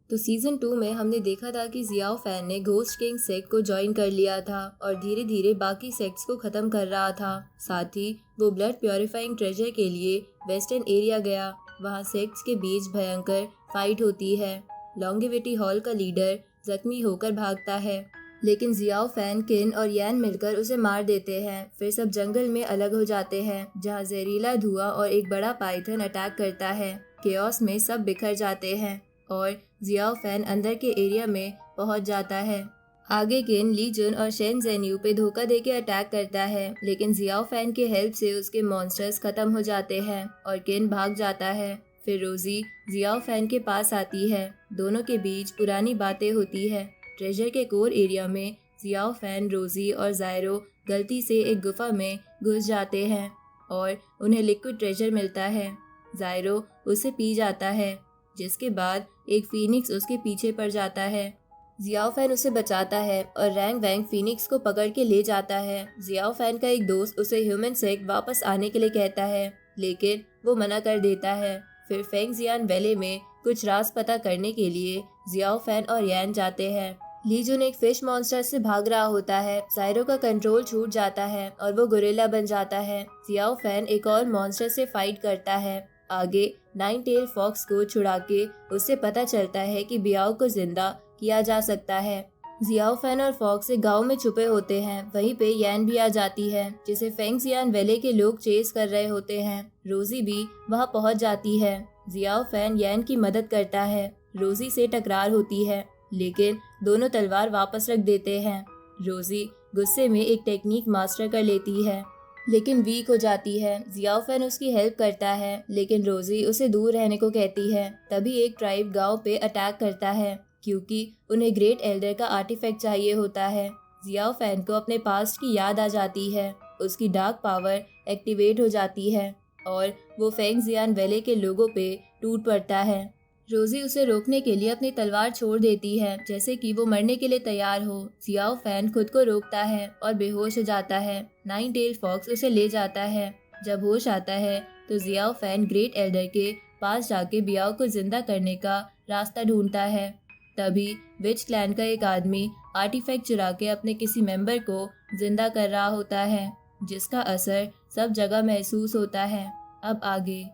तो सीजन 2 में हमने देखा था कि जियाओ फैन ने घोस्ट किंग सेक्ट को ज्वाइन कर लिया था और धीरे धीरे बाकी सेक्ट्स को खत्म कर रहा था। साथ ही वो ब्लड प्योरीफाइंग ट्रेजर के लिए वेस्टर्न एरिया गया। वहाँ सेक्ट्स के बीच भयंकर फाइट होती है। लॉन्गेविटी हॉल का लीडर जख्मी होकर भागता है, लेकिन जियाओ फैन, किन और यान मिलकर उसे मार देते हैं। फिर सब जंगल में अलग हो जाते हैं, जहाँ जहरीला धुआं और एक बड़ा पाइथन अटैक करता है। केओस में सब बिखर जाते हैं और जियाओ फैन अंदर के एरिया में पहुंच जाता है। आगे किन, ली जुन और शेन जेन्यू पे धोखा देके अटैक करता है, लेकिन जियाओ फैन के हेल्प से उसके मॉन्स्टर्स खत्म हो जाते हैं और किन भाग जाता है। फिर रोजी जियाओ फैन के पास आती है। दोनों के बीच पुरानी बातें होती है। ट्रेजर के कोर एरिया में जियाओ फैन, रोजी और जायरो गलती से एक गुफा में घुस जाते हैं और उन्हें लिक्विड ट्रेजर मिलता है। जायरो उसे पी जाता है, जिसके बाद एक फीनिक्स उसके पीछे पड़ जाता है। जियाओ फैन उसे बचाता है और रैंग वैंग फीनिक्स को पकड़ के ले जाता है। जियाओ फैन का एक दोस्त उसे ह्यूमन सेक्ट वापस आने के लिए कहता है, लेकिन वो मना कर देता है। फिर फेंगजियान वैले में कुछ राज पता करने के लिए जियाओ फैन और यान जाते हैं। ली जुन एक फिश मॉन्स्टर से भाग रहा होता है। जायरो का कंट्रोल छूट जाता है और वो गोरिल्ला बन जाता है। जियाओ फैन एक और मॉन्स्टर से फाइट करता है। आगे नाइन टेल फॉक्स को छुड़ा के उससे पता चलता है कि बियाओ को जिंदा किया जा सकता है। जियाओ फैन और फॉक्स एक गांव में छुपे होते हैं। वहीं पे यान भी आ जाती है, जिसे फेंगजियान वैले के लोग चेस कर रहे होते हैं। रोजी भी वहां पहुंच जाती है। जियाओ फैन यान की मदद करता है। रोजी से टकरार होती है, लेकिन दोनों तलवार वापस रख देते हैं। रोजी गुस्से में एक टेक्निक मास्टर कर लेती है, लेकिन वीक हो जाती है। जियाओ फैन उसकी हेल्प करता है, लेकिन रोजी उसे दूर रहने को कहती है। तभी एक ट्राइब गांव पे अटैक करता है, क्योंकि उन्हें ग्रेट एल्डर का आर्टिफैक्ट चाहिए होता है। जियाओ फैन को अपने पास्ट की याद आ जाती है। उसकी डार्क पावर एक्टिवेट हो जाती है और वो फेंगजियान वैले के लोगों पे टूट पड़ता है। रोजी उसे रोकने के लिए अपनी तलवार छोड़ देती है, जैसे कि वो मरने के लिए तैयार हो। जियाओ फैन खुद को रोकता है और बेहोश हो जाता है। नाइन टेल फॉक्स उसे ले जाता है। जब होश आता है तो जियाओ फैन ग्रेट एल्डर के पास जाके बियाओ को जिंदा करने का रास्ता ढूंढता है। तभी विच क्लैन का एक आदमी आर्टिफैक्ट चुरा के अपने किसी मेंबर को जिंदा कर रहा होता है, जिसका असर सब जगह महसूस होता है। अब आगे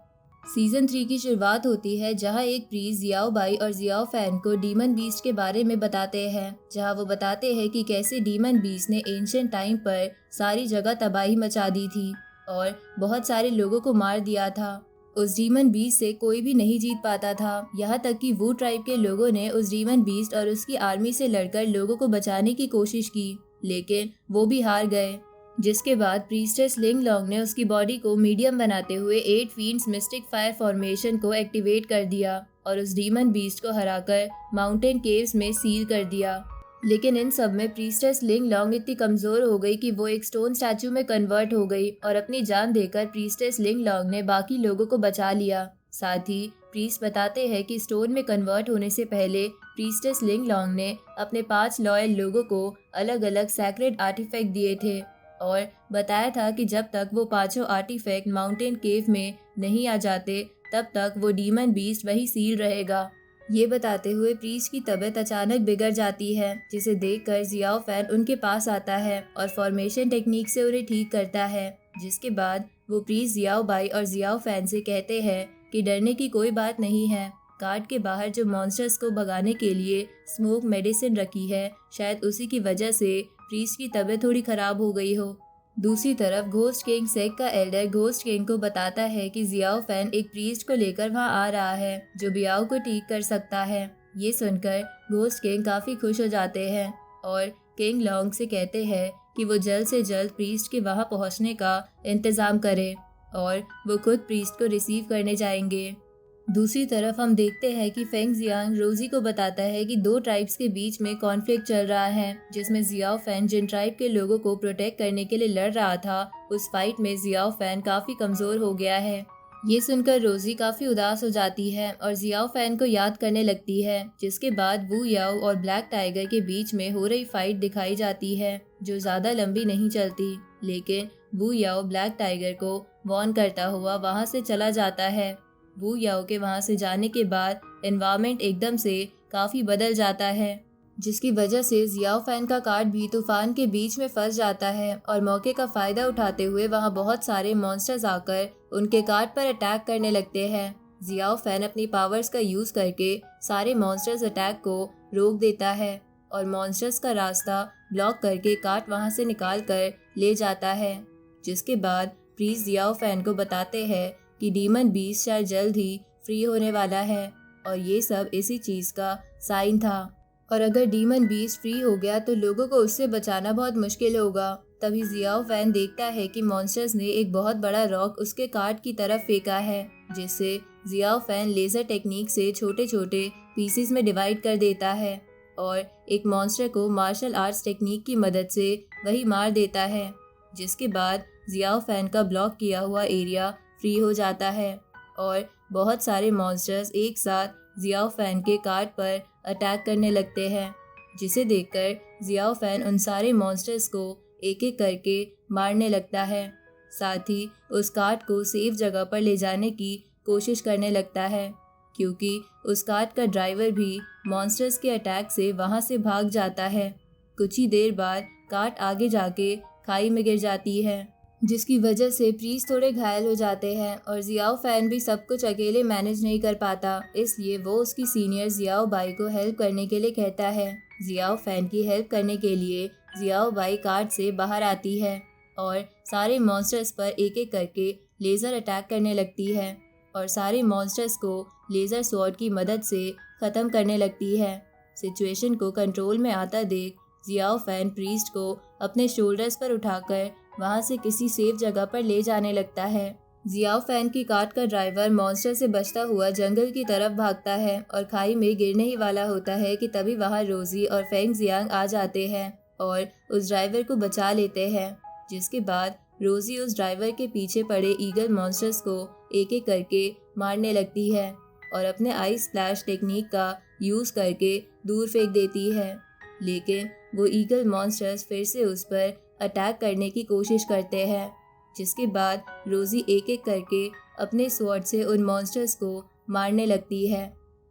सीजन 3 की शुरुआत होती है, जहां एक प्रीस्ट जियाओ बाई और जियाओ फैन को डीमन बीस्ट के बारे में बताते हैं। जहां वो बताते हैं कि कैसे डीमन बीस्ट ने एंशिएंट टाइम पर सारी जगह तबाही मचा दी थी और बहुत सारे लोगों को मार दिया था। उस डीमन बीस्ट से कोई भी नहीं जीत पाता था, यहाँ तक कि वू ट्राइब के लोगों ने उस डीमन बीस्ट और उसकी आर्मी से लड़कर लोगों को बचाने की कोशिश की, लेकिन वो भी हार गए। जिसके बाद प्रीस्टेस लिंग लॉन्ग ने उसकी बॉडी को मीडियम बनाते हुए 8 फीट्स मिस्टिक फायर फॉर्मेशन को एक्टिवेट कर दिया और उस डीमन बीस्ट को हराकर माउंटेन केव्स में सील कर दिया। लेकिन इन सब में प्रीस्टेस लिंग लॉन्ग इतनी कमजोर हो गई कि वो एक स्टोन स्टैचू में कन्वर्ट हो गई और अपनी जान देकर प्रीस्टेस लिंग लॉन्ग ने बाकी लोगों को बचा लिया। साथ ही प्रीस्ट बताते हैं कि स्टोन में कन्वर्ट होने से पहले प्रीस्टेस लिंग लॉन्ग ने अपने 5 लॉयल लोगों को अलग अलग सैक्रेड आर्टिफैक्ट दिए थे और बताया था कि जब तक वो 5 आर्टिफैक्ट माउंटेन केव में नहीं आ जाते, तब तक वो डीमन बीस्ट वही सील रहेगा। ये बताते हुए प्रीस्ट की तबीयत अचानक बिगड़ जाती है, जिसे देखकर जियाओ फैन उनके पास आता है और फॉर्मेशन टेक्निक से उन्हें ठीक करता है। जिसके बाद वो प्रीस्ट जियाओ बाई और जियाओ फैन से कहते हैं कि डरने की कोई बात नहीं है। कार्ड के बाहर जो मॉन्स्टर्स को भगाने के लिए स्मोक मेडिसिन रखी है, शायद उसी की वजह से प्रीस्ट की तबीयत थोड़ी खराब हो गई हो। दूसरी तरफ घोस्ट किंग सेक का एल्डर घोस्ट किंग को बताता है कि जियाओ फैन एक प्रीस्ट को लेकर वहां आ रहा है, जो बियाओ को ठीक कर सकता है। ये सुनकर घोस्ट किंग काफी खुश हो जाते हैं और किंग लॉन्ग से कहते हैं कि वो जल्द से जल्द प्रीस्ट के वहां पहुंचने का इंतजाम करे और वो खुद प्रीस्ट को रिसीव करने जाएंगे। दूसरी तरफ हम देखते हैं कि फेंगजियान रोजी को बताता है कि 2 ट्राइब्स के बीच में कॉन्फ्लिक्ट चल रहा है, जिसमें जियाओ फैन जिन ट्राइब के लोगों को प्रोटेक्ट करने के लिए लड़ रहा था, उस फाइट में जियाओ फैन काफी कमजोर हो गया है। ये सुनकर रोजी काफी उदास हो जाती है और जियाओ फैन को याद करने लगती है। जिसके बाद वू याओ और ब्लैक टाइगर के बीच में हो रही फाइट दिखाई जाती है, जो ज्यादा लंबी नहीं चलती, लेकिन वू याओ ब्लैक टाइगर को वॉर्न करता हुआ वहां से चला जाता है। वू याओ के वहां से जाने के बाद एनवायरनमेंट एकदम से काफ़ी बदल जाता है, जिसकी वजह से जियाओ फैन का कार्ट भी तूफान के बीच में फंस जाता है और मौके का फ़ायदा उठाते हुए वहाँ बहुत सारे मॉन्स्टर्स आकर उनके कार्ट पर अटैक करने लगते हैं। जियाओ फैन अपनी पावर्स का यूज़ करके सारे मॉन्स्टर्स अटैक को रोक देता है और मॉन्स्टर्स का रास्ता ब्लॉक करके कार्ट वहाँ से निकाल कर ले जाता है। जिसके बाद प्रीस्ट जियाओ फैन को बताते हैं कि डीमन बीस्ट शायद जल्द ही फ्री होने वाला है और ये सब इसी चीज़ का साइन था, और अगर डीमन बीस्ट फ्री हो गया तो लोगों को उससे बचाना बहुत मुश्किल होगा। तभी जियाओ फैन देखता है कि मॉन्स्टर्स ने एक बहुत बड़ा रॉक उसके कार्ट की तरफ फेंका है, जिससे जियाओ फैन लेज़र टेक्निक से छोटे छोटे पीसेस में डिवाइड कर देता है और एक मॉन्स्टर को मार्शल आर्ट्स टेक्निक की मदद से वही मार देता है। जिसके बाद जियाओ फैन का ब्लॉक किया हुआ एरिया फ्री हो जाता है और बहुत सारे मॉन्स्टर्स एक साथ जियाओ फैन के कार्ट पर अटैक करने लगते हैं, जिसे देखकर जियाओ फैन उन सारे मॉन्स्टर्स को एक एक करके मारने लगता है। साथ ही उस कार्ट को सेफ जगह पर ले जाने की कोशिश करने लगता है, क्योंकि उस कार्ट का ड्राइवर भी मॉन्स्टर्स के अटैक से वहां से भाग जाता है। कुछ ही देर बाद कार्ट आगे जाके खाई में गिर जाती है, जिसकी वजह से प्रीस्ट थोड़े घायल हो जाते हैं और जियाओ फैन भी सब कुछ अकेले मैनेज नहीं कर पाता, इसलिए वो उसकी सीनियर जियाओ बाई को हेल्प करने के लिए कहता है। जियाओ फैन की हेल्प करने के लिए जियाओ बाई कार्ट से बाहर आती है और सारे मॉन्स्टर्स पर एक एक करके लेज़र अटैक करने लगती है और सारे मॉन्स्टर्स को लेज़र स्वॉर्ड की मदद से ख़त्म करने लगती है। सिचुएशन को कंट्रोल में आता देख जियाओ फैन प्रीस्ट को अपने शोल्डर्स पर उठाकर वहां से किसी सेफ जगह पर ले जाने लगता है। जियाओ फैन की कार्ट का ड्राइवर मॉन्स्टर से बचता हुआ जंगल की तरफ भागता है और खाई में गिरने ही वाला होता है कि तभी वहां रोजी और फेंग जियांग आ जाते हैं और उस ड्राइवर को बचा लेते हैं। जिसके बाद रोजी उस ड्राइवर के पीछे पड़े ईगल मॉन्स्टर्स को एक एक करके मारने लगती है और अपने आइस स्प्लैश टेक्निक का यूज़ करके दूर फेंक देती है, लेकिन वो ईगल मॉन्स्टर्स फिर से उस पर अटैक करने की कोशिश करते हैं। जिसके बाद रोजी एक एक करके अपने स्वॉर्ड से उन मॉन्स्टर्स को मारने लगती है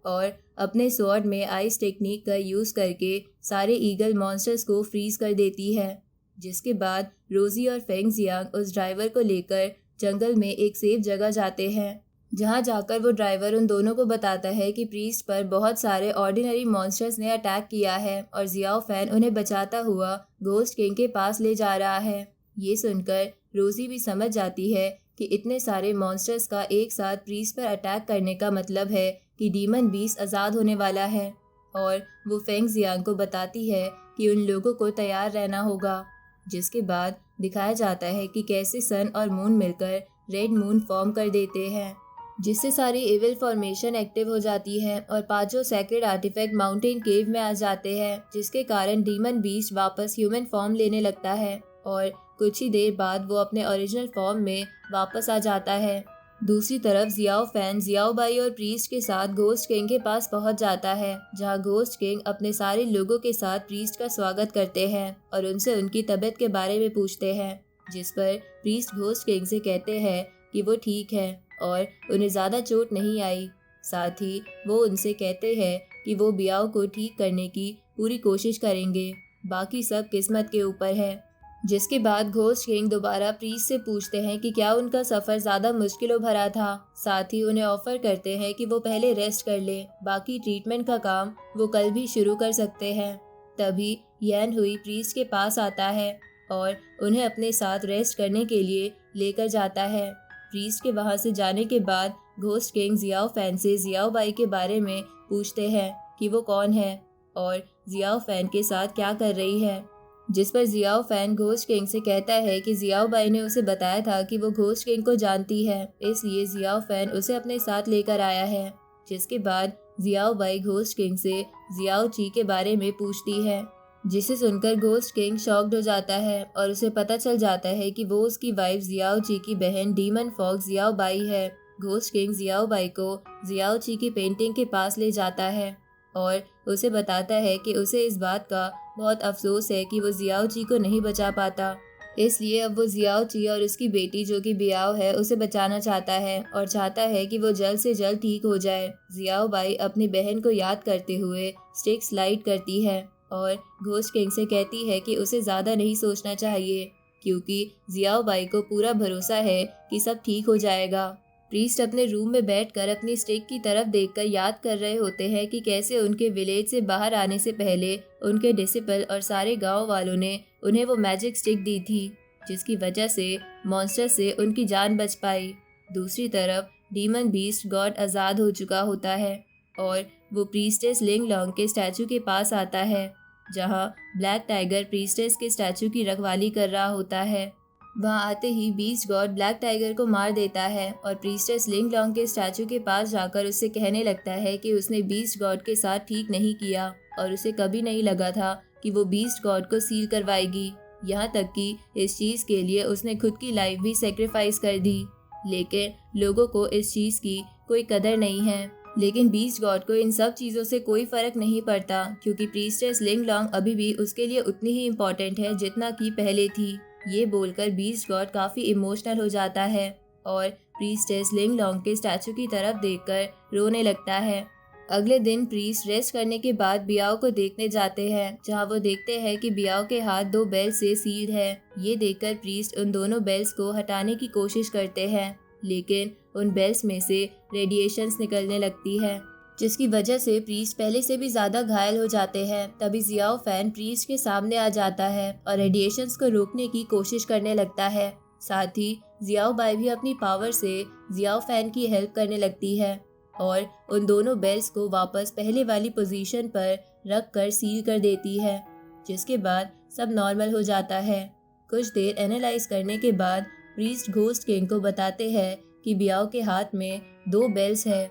और अपने स्वॉर्ड में आइस टेक्निक का यूज़ करके सारे ईगल मॉन्स्टर्स को फ्रीज कर देती है। जिसके बाद रोजी और फेंग जियांग उस ड्राइवर को लेकर जंगल में एक सेफ जगह जाते हैं, जहां जाकर वो ड्राइवर उन दोनों को बताता है कि प्रीस्ट पर बहुत सारे ऑर्डिनरी मॉन्स्टर्स ने अटैक किया है और जियाओ फैन उन्हें बचाता हुआ घोस्ट किंग के पास ले जा रहा है। ये सुनकर रोजी भी समझ जाती है कि इतने सारे मॉन्स्टर्स का एक साथ प्रीस्ट पर अटैक करने का मतलब है कि डीमन बीस्ट आज़ाद होने वाला है, और वो फेंग जियांग को बताती है कि उन लोगों को तैयार रहना होगा। जिसके बाद दिखाया जाता है कि कैसे सन और मून मिलकर रेड मून फॉर्म कर देते हैं, जिससे सारी एविल फॉर्मेशन एक्टिव हो जाती है और पांचों सैक्रेड आर्टिफैक्ट माउंटेन केव में आ जाते हैं, जिसके कारण डीमन बीस्ट वापस ह्यूमन फॉर्म लेने लगता है और कुछ ही देर बाद वो अपने ओरिजिनल फॉर्म में वापस आ जाता है। दूसरी तरफ जियाओ फैन जियाओ बाई और प्रीस्ट के साथ घोस्ट किंग के पास पहुंच जाता है, जहां घोस्ट किंग अपने सारे लोगों के साथ प्रीस्ट का स्वागत करते हैं और उनसे उनकी तबीयत के बारे में पूछते हैं। जिस पर प्रीस्ट घोस्ट किंग से कहते हैं कि वो ठीक है और उन्हें ज़्यादा चोट नहीं आई। साथ ही वो उनसे कहते हैं कि वो बियाओ को ठीक करने की पूरी कोशिश करेंगे, बाकी सब किस्मत के ऊपर है। जिसके बाद घोस्ट किंग दोबारा प्रीस्ट से पूछते हैं कि क्या उनका सफ़र ज़्यादा मुश्किलों भरा था। साथ ही उन्हें ऑफ़र करते हैं कि वो पहले रेस्ट कर ले, बाकी ट्रीटमेंट का काम वो कल भी शुरू कर सकते हैं। तभी यैन हुई प्रीस्ट के पास आता है और उन्हें अपने साथ रेस्ट करने के लिए लेकर जाता है। प्रीस्ट के वहाँ से जाने के बाद घोस्ट किंग जियाओ फैन से जियाओ बाई के बारे में पूछते हैं कि वो कौन है और जियाओ फैन के साथ क्या कर रही है। जिस पर जियाओ फैन घोस्ट किंग से कहता है कि जियाओ बाई ने उसे बताया था कि वो घोस्ट किंग को जानती है, इसलिए जियाओ फैन उसे अपने साथ लेकर आया है। जिसके बाद जियाओ बाई घोस्ट किंग से जियाओ ची के बारे में पूछती है, जिसे सुनकर घोस्ट किंग शॉक्ड हो जाता है और उसे पता चल जाता है कि वो उसकी वाइफ जियाओ ची की बहन डीमन फॉक्स जियाओ बाई है। घोस्ट किंग जियाओ बाई को जियाओ ची की पेंटिंग के पास ले जाता है और उसे बताता है कि उसे इस बात का बहुत अफसोस है कि वो जियाओ ची को नहीं बचा पाता, इसलिए अब वो जियाओ ची और उसकी बेटी जो कि बियाओ है उसे बचाना चाहता है और चाहता है कि वो जल्द से जल्द ठीक हो जाए। जियाओ बाई अपनी बहन को याद करते हुए स्टिक स्लाइड करती है और घोस्ट किंग से कहती है कि उसे ज़्यादा नहीं सोचना चाहिए, क्योंकि जियाओ बाई को पूरा भरोसा है कि सब ठीक हो जाएगा। प्रीस्ट अपने रूम में बैठकर अपनी स्टिक की तरफ देखकर याद कर रहे होते हैं कि कैसे उनके विलेज से बाहर आने से पहले उनके डिसिपल और सारे गांव वालों ने उन्हें वो मैजिक स्टिक दी थी, जिसकी वजह से मॉन्स्टर से उनकी जान बच पाई। दूसरी तरफ डीमन बीस्ट गॉड आज़ाद हो चुका होता है और वो प्रीस्टेस लिंग लॉन्ग के स्टैचू के पास आता है, जहां ब्लैक टाइगर प्रीस्टेस के स्टैचू की रखवाली कर रहा होता है। वहां आते ही बीस्ट गॉड ब्लैक टाइगर को मार देता है और प्रीस्टेस लिंग लॉन्ग के स्टैचू के पास जाकर उससे कहने लगता है कि उसने बीस्ट गॉड के साथ ठीक नहीं किया और उसे कभी नहीं लगा था कि वो बीस्ट गॉड को सील करवाएगी। यहाँ तक कि इस चीज़ के लिए उसने खुद की लाइफ भी सेक्रीफाइस कर दी। लेकिन लोगों को इस चीज़ की कोई कदर नहीं है। लेकिन बीस्ट गॉड को इन सब चीज़ों से कोई फ़र्क नहीं पड़ता, क्योंकि प्रीस्टेस लिंग लॉन्ग अभी भी उसके लिए उतनी ही इम्पोर्टेंट है जितना कि पहले थी। ये बोलकर बीस्ट गॉड काफ़ी इमोशनल हो जाता है और प्रीस्टेस लिंग लॉन्ग के स्टैचू की तरफ देखकर रोने लगता है। अगले दिन प्रीस्ट रेस्ट करने के बाद बियाओ को देखने जाते हैं, जहां वो देखते हैं कि बियाओ के हाथ 2 बेल्ट से सील्ड है। ये देखकर प्रीस्ट उन दोनों बेल्ट्स को हटाने की कोशिश करते हैं, लेकिन उन बेल्ट्स में से रेडिएशंस निकलने लगती है, जिसकी वजह से प्रीस्ट पहले से भी ज़्यादा घायल हो जाते हैं। तभी जियाओ फैन प्रीस्ट के सामने आ जाता है और रेडिएशंस को रोकने की कोशिश करने लगता है। साथ ही जियाओ बाई भी अपनी पावर से जियाओ फैन की हेल्प करने लगती है और उन दोनों बेल्ट्स को वापस पहले वाली पोजीशन पर रख कर सील कर देती है, जिसके बाद सब नॉर्मल हो जाता है। कुछ देर एनालाइज करने के बाद प्रीस्ट घोस्ट किंग को बताते हैं कि बियाओ के हाथ में 2 बेल्ट्स है,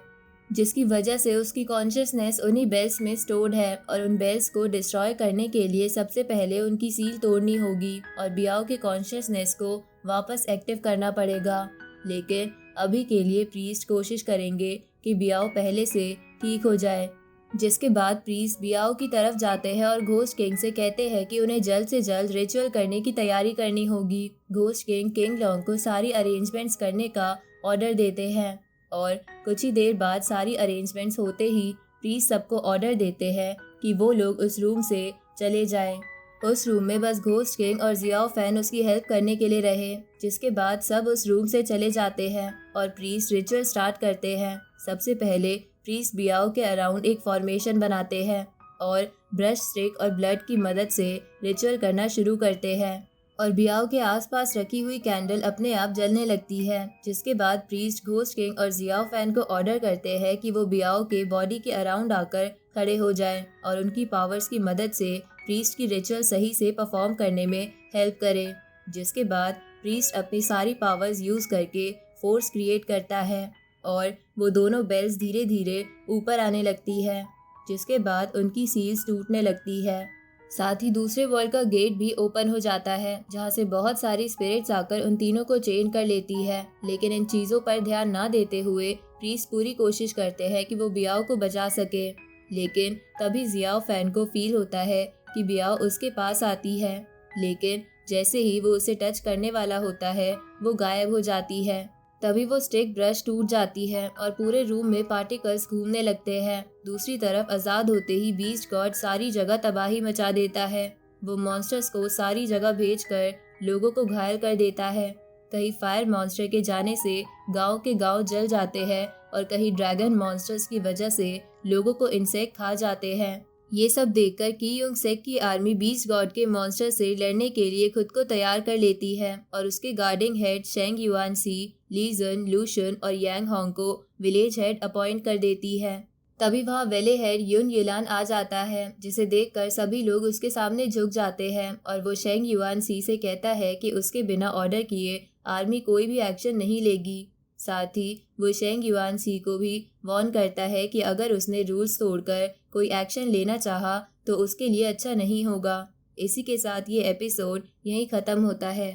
जिसकी वजह से उसकी कॉन्शियसनेस उन्हीं बेल्ट्स में स्टोर्ड है और उन बेल्ट्स को डिस्ट्रॉय करने के लिए सबसे पहले उनकी सील तोड़नी होगी और बियाओ के कॉन्शियसनेस को वापस एक्टिव करना पड़ेगा। लेकिन अभी के लिए प्रीस्ट कोशिश करेंगे कि बियाओ पहले से ठीक हो जाए, जिसके बाद प्रीस्ट बियाओ की तरफ जाते हैं और घोस्ट किंग से कहते हैं कि उन्हें जल्द से जल्द रिचुअल करने की तैयारी करनी होगी। घोस्ट किंग किंग लॉन्ग को सारी अरेंजमेंट्स करने का ऑर्डर देते हैं और कुछ ही देर बाद सारी अरेंजमेंट्स होते ही प्रीस्ट सबको ऑर्डर देते हैं कि वो लोग उस रूम से चले जाएं। उस रूम में बस घोस्ट किंग और जियाओ फैन उसकी हेल्प करने के लिए रहे, जिसके बाद सब उस रूम से चले जाते हैं और प्रीस्ट रिचुअल स्टार्ट करते हैं। सबसे पहले प्रीस्ट बियाओ के अराउंड एक फॉर्मेशन बनाते हैं और ब्रश स्टिक और ब्लड की मदद से रिचुअल करना शुरू करते हैं और बियाओ के आसपास रखी हुई कैंडल अपने आप जलने लगती है, जिसके बाद प्रीस्ट घोस्ट किंग और जियाओ फैन को ऑर्डर करते हैं कि वो बियाओ के बॉडी के अराउंड आकर खड़े हो जाएं और उनकी पावर्स की मदद से प्रीस्ट की रिचुअल सही से परफॉर्म करने में हेल्प करे। जिसके बाद प्रीस्ट अपनी सारी पावर्स यूज़ करके फोर्स क्रिएट करता है और वो दोनों बेल्स धीरे धीरे ऊपर आने लगती है, जिसके बाद उनकी सील्स टूटने लगती है। साथ ही दूसरे वर्ल्ड का गेट भी ओपन हो जाता है, जहाँ से बहुत सारी स्पिरिट्स आकर उन तीनों को चेन कर लेती है। लेकिन इन चीज़ों पर ध्यान ना देते हुए प्रीस्ट पूरी कोशिश करते हैं कि वो बियाओ को बचा सके। लेकिन तभी जियाओ फैन को फील होता है कि बियाओ उसके पास आती है, लेकिन जैसे ही वो उसे टच करने वाला होता है वो गायब हो जाती है। तभी वो स्टिक ब्रश टूट जाती है और पूरे रूम में पार्टिकल्स घूमने लगते हैं। दूसरी तरफ आज़ाद होते ही बीस्ट गॉड सारी जगह तबाही मचा देता है। वो मॉन्स्टर्स को सारी जगह भेजकर लोगों को घायल कर देता है। कहीं फायर मॉन्स्टर के जाने से गांव के गांव जल जाते हैं और कहीं ड्रैगन मॉन्स्टर्स की वजह से लोगों को इंसेक्ट खा जाते हैं। ये सब देखकर की युंग सेक की आर्मी बीस्ट गॉड के मॉन्स्टर से लड़ने के लिए खुद को तैयार कर लेती है और उसके गार्डिंग हेड शेंग युआन सी, ली जन, लूशन और यांग होंग को विलेज हेड अपॉइंट कर देती है। तभी वहाँ वेले हेड युन येलान आ जाता है, जिसे देखकर सभी लोग उसके सामने झुक जाते हैं और वो शेंग युआन सी से कहता है कि उसके बिना ऑर्डर किए आर्मी कोई भी एक्शन नहीं लेगी। साथ ही वो शेंग युआन सी को भी वार्न करता है कि अगर उसने रूल्स तोड़कर कोई एक्शन लेना चाहा तो उसके लिए अच्छा नहीं होगा। इसी के साथ ये एपिसोड यहीं ख़त्म होता है।